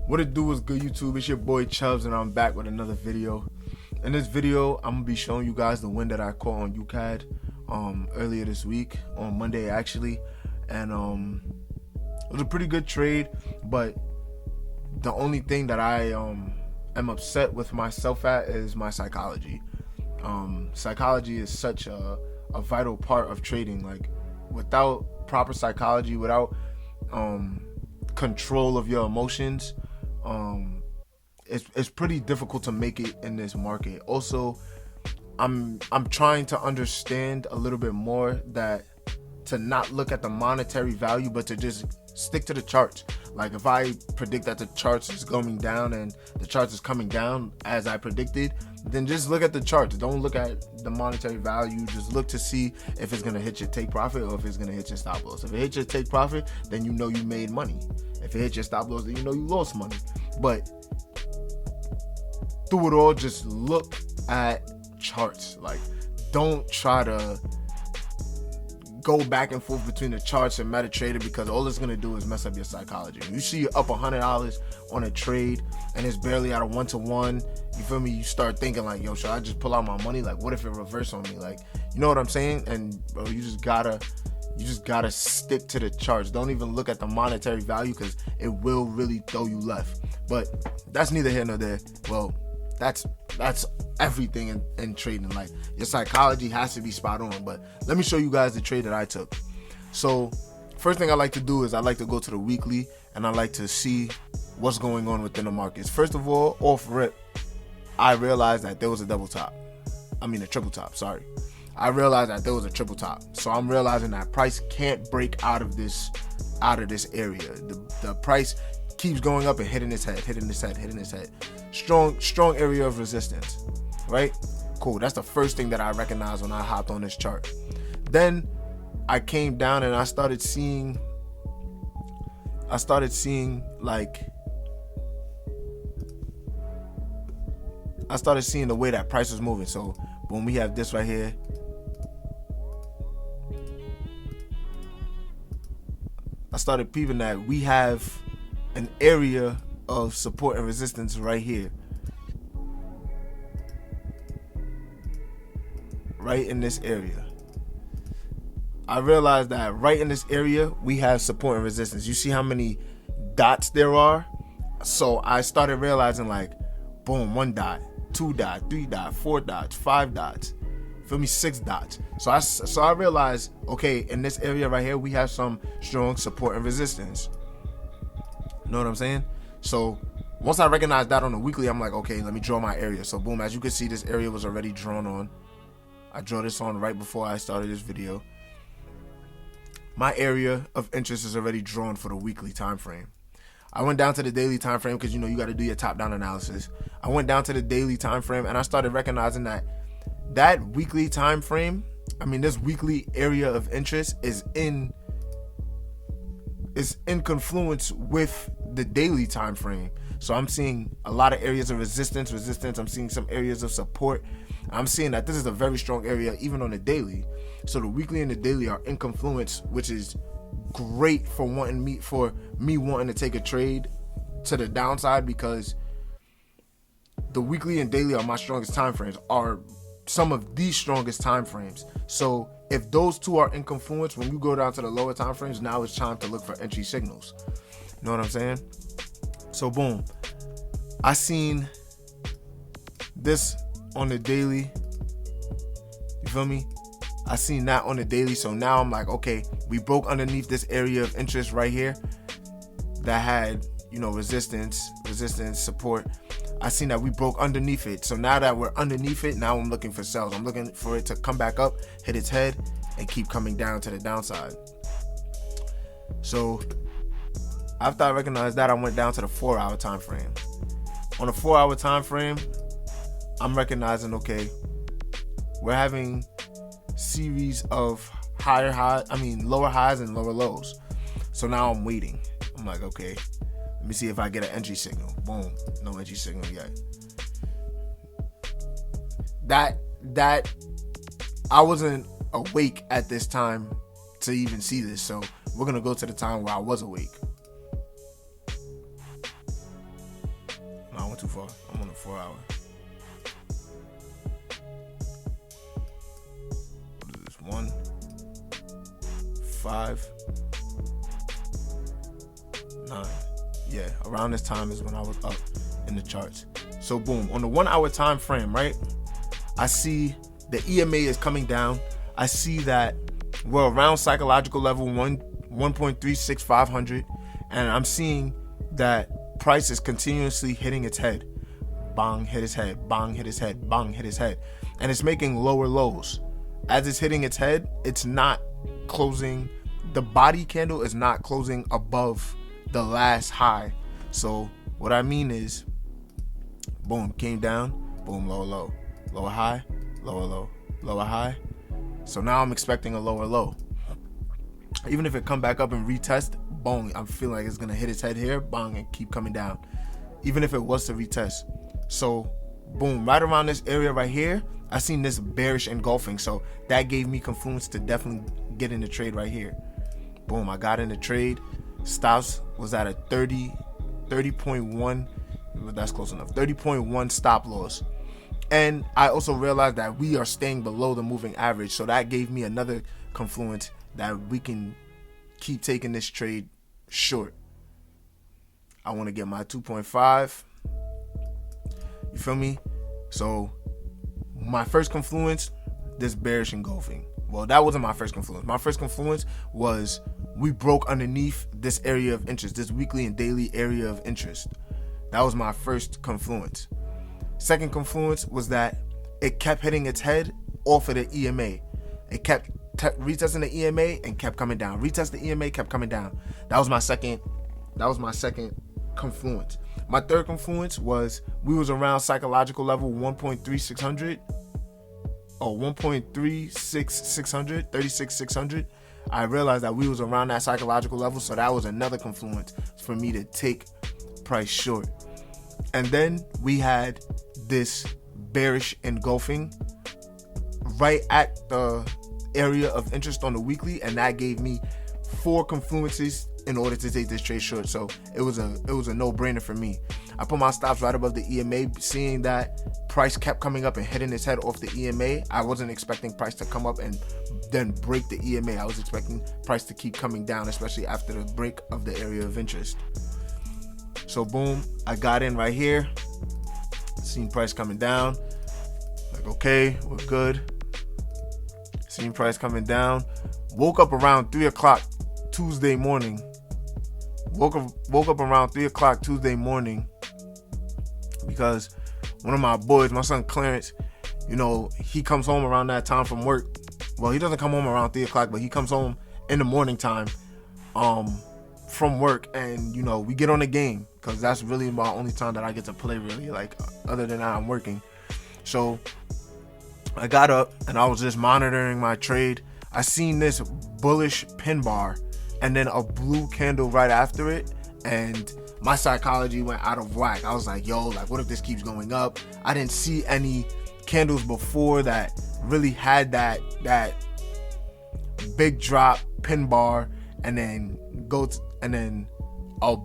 What it do is good, YouTube? It's your boy Chubbs, and I'm back with another video. In this video, I'm gonna be showing you guys the win that I caught on UCAD earlier this week, on Monday actually, and it was a pretty good trade. But the only thing that I am upset with myself at is my psychology. Psychology is such a vital part of trading. Like, without proper psychology, without control of your emotions, it's pretty difficult to make it in this market. Also, I'm trying to understand a little bit more that to not look at the monetary value, but to just stick to the charts. Like, if I predict that the charts is going down and the charts is coming down as I predicted, then just look at the charts. Don't look at the monetary value. Just look to see if it's gonna hit your take profit or if it's gonna hit your stop loss. If it hits your take profit, then you know you made money. If it hits your stop loss, then you know you lost money. But through it all, just look at charts. Like, don't try to go back and forth between the charts and MetaTrader, because all it's gonna do is mess up your psychology. You see you're up $100 on a trade and it's barely at a 1-to-1. You feel me? You start thinking like, yo, should I just pull out my money? Like, what if it reverse on me? Like, you know what I'm saying? And bro, you just gotta stick to the charts. Don't even look at the monetary value, because it will really throw you left. But that's neither here nor there. Well, that's everything in trading. Like, your psychology has to be spot on. But let me show you guys the trade that I took. So first thing I like to do is I like to go to the weekly, and I like to see what's going on within the markets. First of all, off rip, I realized that there was a triple top, sorry. I realized that there was a triple top. So I'm realizing that price can't break out of this area. The price keeps going up and hitting its head. Strong area of resistance, right? Cool. That's the first thing that I recognized when I hopped on this chart. Then I came down and I started seeing the way that price was moving. So when we have this right here, I started peeping that we have an area of support and resistance right here, right in this area. I realized that right in this area we have support and resistance. You see how many dots there are? So I started realizing, like, boom, 1 dot, 2 dot, 3 dot, 4 dots, 5 dots, feel me, 6 dots. So I realized, okay, in this area right here we have some strong support and resistance. You know what I'm saying? So once I recognized that on the weekly, I'm like, okay, let me draw my area. So boom, as you can see, this area was already drawn on. I drew this on right before I started this video. My area of interest is already drawn for the weekly time frame. I went down to the daily time frame, because you know you got to do your top-down analysis. I went down to the daily time frame and I started recognizing that weekly time frame, this weekly area of interest is in confluence with the daily time frame. So I'm seeing a lot of areas of resistance. I'm seeing some areas of support. I'm seeing that this is a very strong area even on the daily. So the weekly and the daily are in confluence, which is great for me wanting to take a trade to the downside, because the weekly and daily are my strongest time frames, are some of the strongest time frames. So if those two are in confluence, when you go down to the lower time frames, now it's time to look for entry signals. You know what I'm saying? So boom, I seen this on the daily. You feel me? I seen that on the daily. So now I'm like, okay, we broke underneath this area of interest right here that had, resistance, support. I seen that we broke underneath it. So now that we're underneath it, now I'm looking for sells. I'm looking for it to come back up, hit its head, and keep coming down to the downside. So after I recognized that, I went down to the 4-hour time frame. On the 4-hour time frame, I'm recognizing, okay, we're having series of lower highs and lower lows. So now I'm waiting. I'm like, okay, let me see if I get an entry signal. Boom, no entry signal yet. That I wasn't awake at this time to even see this. So we're gonna go to the time where I was awake. going too far. I'm on a 4 hour. What is this? 1, 5, 9. Yeah, around this time is when I was up in the charts. So boom, on the 1 hour time frame, right? I see the EMA is coming down. I see that we're around psychological level 1.36500, and I'm seeing that price is continuously hitting its head. Bang, hit his head, bang, hit his head, bang, hit his head. And it's making lower lows. As it's hitting its head, it's not closing. The body candle is not closing above the last high. So what I mean is, boom, came down, boom, lower low, lower high, lower low, lower high. So now I'm expecting a lower low. Even if it come back up and retest, boom, I'm feeling like it's gonna hit its head here, bang, and keep coming down. Even if it was to retest. So boom, right around this area right here, I seen this bearish engulfing. So that gave me confluence to definitely get in the trade right here. Boom, I got in the trade. Stops was at a 30.1. That's close enough. 30.1 stop loss. And I also realized that we are staying below the moving average. So that gave me another confluence that we can keep taking this trade short. I want to get my 2.5. You feel me? So my first confluence, this bearish engulfing. Well, that wasn't my first confluence. My first confluence was we broke underneath this area of interest, this weekly and daily area of interest. That was my first confluence. Second confluence was that it kept hitting its head off of the EMA. It kept retesting the EMA and kept coming down. Retest the EMA, kept coming down. That was my second confluence. My third confluence was we was around psychological level 1.3600 or 1.36600, 36,600. I realized that we was around that psychological level, so that was another confluence for me to take price short. And then we had this bearish engulfing right at the area of interest on the weekly, and that gave me 4 confluences in order to take this trade short. So it was a no-brainer for me. I put my stops right above the EMA, seeing that price kept coming up and hitting its head off the EMA. I wasn't expecting price to come up and then break the EMA. I was expecting price to keep coming down, especially after the break of the area of interest. So boom, I got in right here. Seen price coming down. Like, okay, we're good. Seen price coming down. Woke up around 3 o'clock Tuesday morning. Woke up around 3 o'clock Tuesday morning because one of my boys, my son Clarence, he comes home around that time from work. Well, he doesn't come home around 3 o'clock, but he comes home in the morning time from work, and we get on the game because that's really my only time that I get to play, really. Like, other than that, I'm working. So I got up and I was just monitoring my trade. I seen this bullish pin bar and then a blue candle right after it, and my psychology went out of whack. I was like, yo, like, what if this keeps going up? I didn't see any candles before that really had that big drop pin bar and then a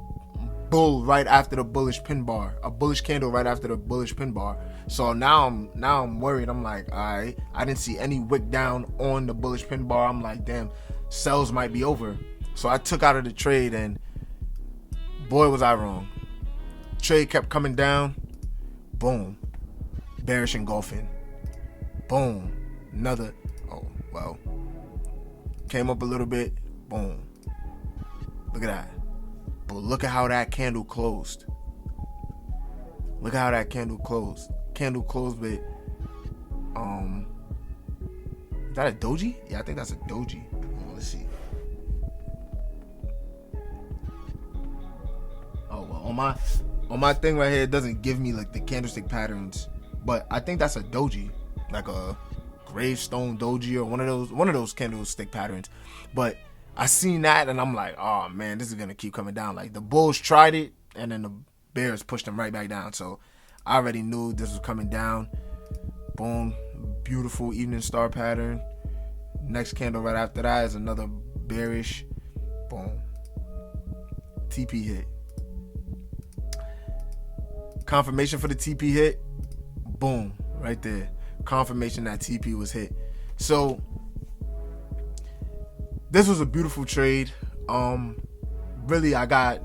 bull right after the bullish pin bar, a bullish candle right after the bullish pin bar. So now I'm worried. I'm like, all right, I didn't see any wick down on the bullish pin bar. I'm like, damn, sales might be over. So I took out of the trade, and boy, was I wrong. Trade kept coming down. Boom. Bearish engulfing. Boom. Another. Oh, well. Came up a little bit. Boom. Look at that. But look at how that candle closed. Look at how that candle closed. Candle closed with, is that a doji? Yeah, I think that's a doji. Oh, let's see. Oh, well, on my thing right here, it doesn't give me like the candlestick patterns, but I think that's a doji, like a gravestone doji or one of those candlestick patterns. But I seen that and I'm like, oh man, this is gonna keep coming down. Like, the bulls tried it and then the bears pushed them right back down. So I already knew this was coming down. Boom, beautiful evening star pattern. Next candle right after that is another bearish. Boom, TP hit. confirmation for the TP hit. Boom, right there. Confirmation that TP was hit. So this was a beautiful trade. Really, I got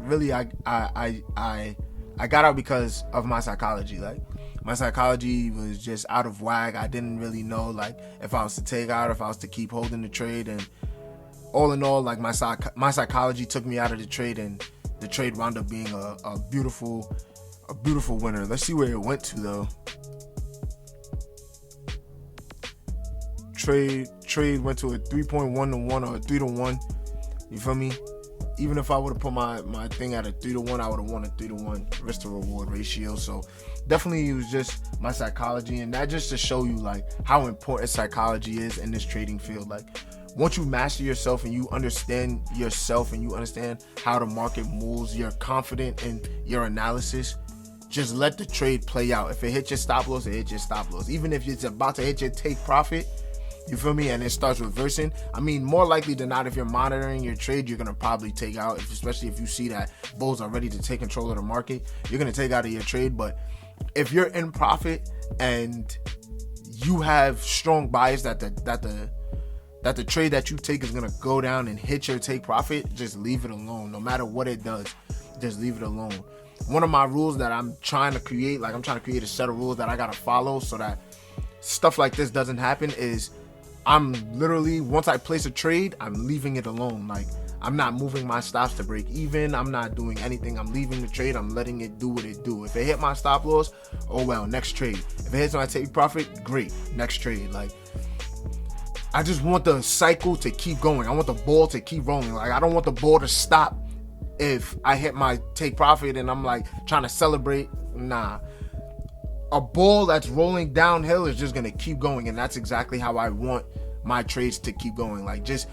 out because of my psychology. Like, my psychology was just out of whack. I didn't really know, like, if I was to take out, if I was to keep holding the trade. And all in all, like, my psychology took me out of the trade, and the trade wound up being a beautiful winner. Let's see where it went to, though. Trade went to a 3.1 to 1 or a 3 to 1. You feel me? Even if I would have put my thing at a 3 to 1, I would have won a 3 to 1 risk to reward ratio. So definitely it was just my psychology, and that just to show you like how important psychology is in this trading field. Like, once you master yourself and you understand yourself and you understand how the market moves, you're confident in your analysis, just let the trade play out. If it hits your stop loss, it hits your stop loss. Even if it's about to hit your take profit, you feel me, and it starts reversing, I mean, more likely than not, if you're monitoring your trade, you're going to probably take out, especially if you see that bulls are ready to take control of the market, you're going to take out of your trade. But if you're in profit and you have strong bias that the trade that you take is going to go down and hit your take profit, just leave it alone. No matter what it does, just leave it alone. One of my rules that I'm trying to create, like, I'm trying to create a set of rules that I got to follow so that stuff like this doesn't happen, is I'm literally, once I place a trade, I'm leaving it alone. Like, I'm not moving my stops to break even. I'm not doing anything. I'm leaving the trade. I'm letting it do what it do. If it hit my stop loss, oh well, next trade. If it hits my take profit, great, next trade. Like, I just want the cycle to keep going. I want the ball to keep rolling. Like, I don't want the ball to stop if I hit my take profit and I'm like trying to celebrate. Nah. A ball that's rolling downhill is just going to keep going, and that's exactly how I want my trades to keep going. Like, just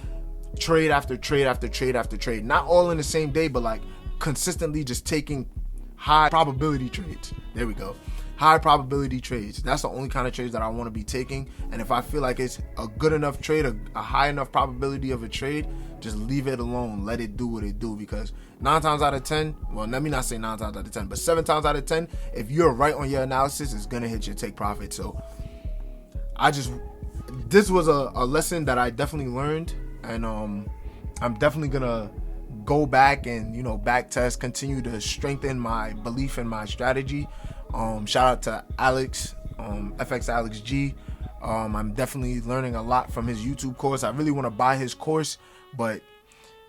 trade after trade after trade after trade. Not all in the same day, but like consistently just taking high probability trades. There we go. High probability trades. That's the only kind of trades that I want to be taking. And if I feel like it's a good enough trade, a high enough probability of a trade, just leave it alone. Let it do what it do. Because 9 times out of 10, well, let me not say 9 times out of 10, but 7 times out of 10, if you're right on your analysis, it's going to hit your take profit. So this was a lesson that I definitely learned. And I'm definitely going to go back and, back test, continue to strengthen my belief in my strategy. Shout out to Alex, FX Alex G. I'm definitely learning a lot from his YouTube course. I really want to buy his course, but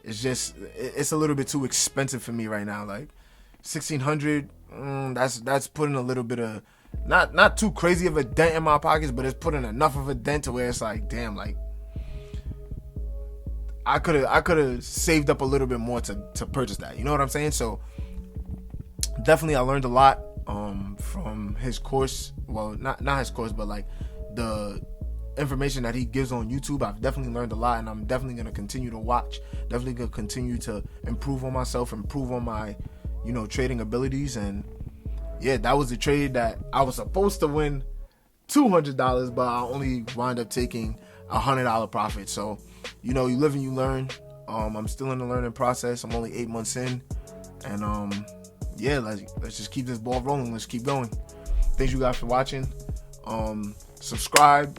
it's a little bit too expensive for me right now. Like $1,600, that's putting a little bit of not too crazy of a dent in my pockets, but it's putting enough of a dent to where it's like, damn, like I could have saved up a little bit more to purchase that. You know what I'm saying? So definitely I learned a lot from his course. Well, not his course, but like the information that he gives on YouTube. I've definitely learned a lot, and I'm definitely going to continue to watch, definitely going to continue to improve on myself, improve on my trading abilities. And yeah, that was the trade that I was supposed to win $200, but I only wind up taking $100 profit. So you live and you learn. I'm still in the learning process. I'm only 8 months in, and yeah, let's just keep this ball rolling. Let's keep going. Thanks you guys for watching. Subscribe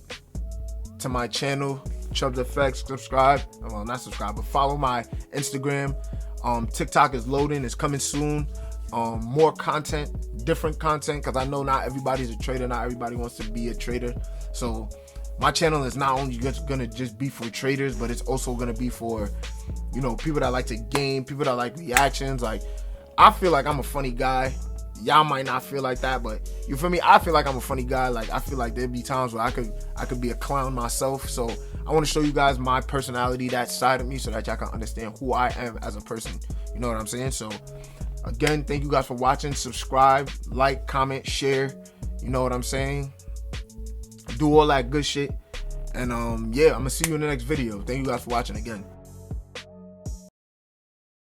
to my channel, Chubbs FX. Subscribe. Well, not subscribe, but follow my Instagram. TikTok is loading. It's coming soon. More content, different content, because I know not everybody's a trader. Not everybody wants to be a trader. So my channel is not only gonna just be for traders, but it's also gonna be for people that like to game, people that like reactions. Like, I feel like I'm a funny guy. Y'all might not feel like that, but you feel me? I feel like I'm a funny guy. Like, I feel like there'd be times where I could be a clown myself. So I want to show you guys my personality, that side of me, so that y'all can understand who I am as a person. You know what I'm saying? So again, thank you guys for watching. Subscribe, like, comment, share. You know what I'm saying? Do all that good shit. And yeah, I'm gonna see you in the next video. Thank you guys for watching again.